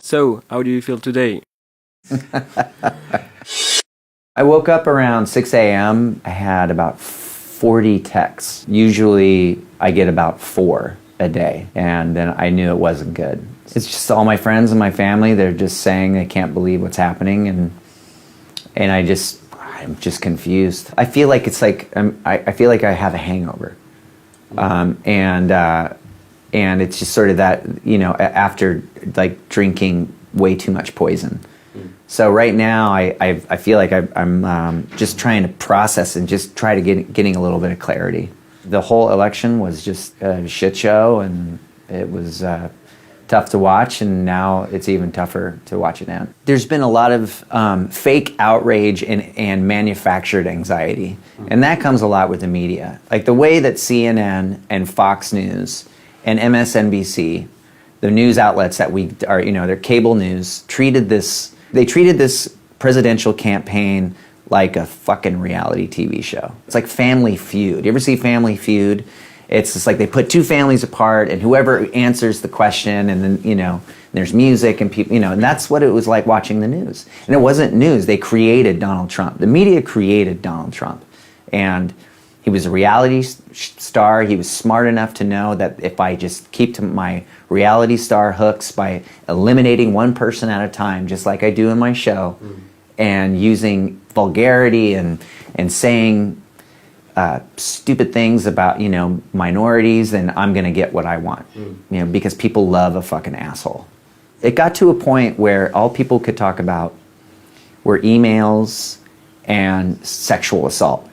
So, how do you feel today? I woke up around 6 a.m. I had about 40 texts. Usually I get about 4 a day, and then I knew it wasn't good. It's just all my friends and my family, they're just saying they can't believe what's happening, and I'm just confused. I feel like it's like I feel like I have a hangover, and it's just sort of that, after like drinking way too much poison. So right now I feel like I'm just trying to process and just try to getting a little bit of clarity. The whole election was just a shit show, and it was tough to watch, and now it's even tougher to watch it now. There's been a lot of fake outrage and manufactured anxiety, and that comes a lot with the media. Like the way that CNN and Fox News and MSNBC, the news outlets that we are, they're cable news, treated this presidential campaign like a fucking reality TV show. It's like Family Feud. You ever see Family Feud? It's just like they put two families apart, and whoever answers the question, and then, there's music and people, and that's what it was like watching the news. And it wasn't news. They created Donald Trump. The media created Donald Trump. And he was a reality star. He was smart enough to know that if I just keep to my reality star hooks by eliminating one person at a time, just like I do in my show, and using vulgarity and saying stupid things about, minorities, then I'm going to get what I want, because people love a fucking asshole. It got to a point where all people could talk about were emails and sexual assault.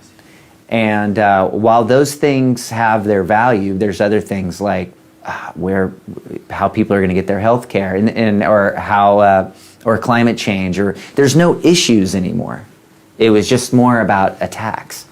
And while those things have their value, there's other things like how people are going to get their health care, or climate change, or there's no issues anymore. It was just more about attacks.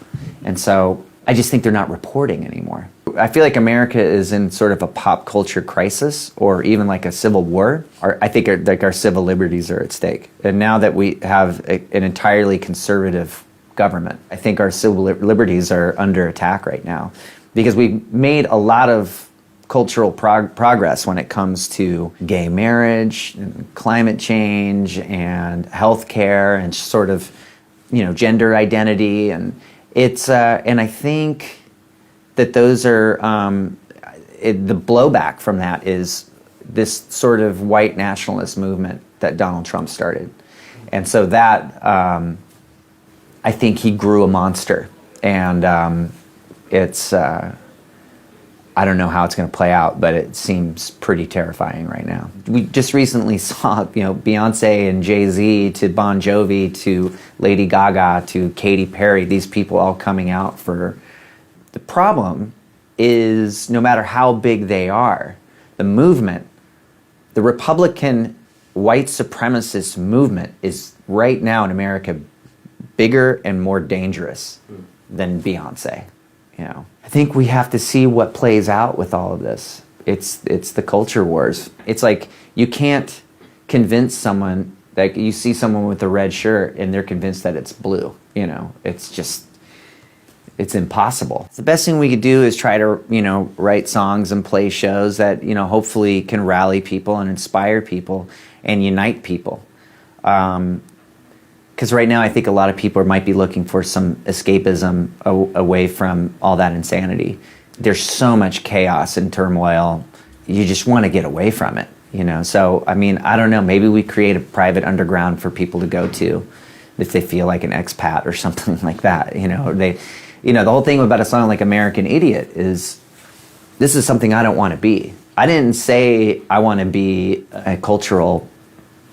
And so I just think they're not reporting anymore. I feel like America is in sort of a pop culture crisis, or even like a civil war. I think our civil liberties are at stake. And now that we have an entirely conservative government, I think our civil liberties are under attack right now, because we made a lot of cultural progress when it comes to gay marriage and climate change and healthcare and sort of, gender identity, and it's and I think that those are the blowback from that is this sort of white nationalist movement that Donald Trump started, and so that. I think he grew a monster, and it's I don't know how it's going to play out, but it seems pretty terrifying right now. We just recently saw, Beyonce and Jay-Z to Bon Jovi to Lady Gaga to Katy Perry, these people all coming out for. The problem is, no matter how big they are, the movement, the Republican white supremacist movement, is right now in America bigger and more dangerous than Beyonce. I think we have to see what plays out with all of this. It's the culture wars. It's like you can't convince someone that you see someone with a red shirt and they're convinced that it's blue. It's impossible. The best thing we could do is try to, write songs and play shows that, hopefully can rally people and inspire people and unite people. Because right now I think a lot of people might be looking for some escapism away from all that insanity. There's so much chaos and turmoil. You just want to get away from it, So, I don't know, maybe we create a private underground for people to go to if they feel like an expat or something like that. The whole thing about a song like American Idiot is, this is something I don't want to be. I didn't say I want to be a cultural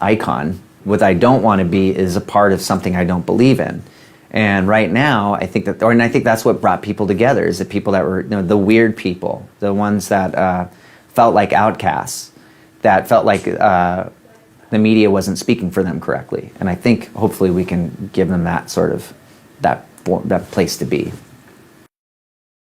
icon. What I don't want to be is a part of something I don't believe in. And right now, I think that's what brought people together, is the people that were, the weird people, the ones that felt like outcasts, that felt like the media wasn't speaking for them correctly. And I think hopefully we can give them that sort of, that place to be.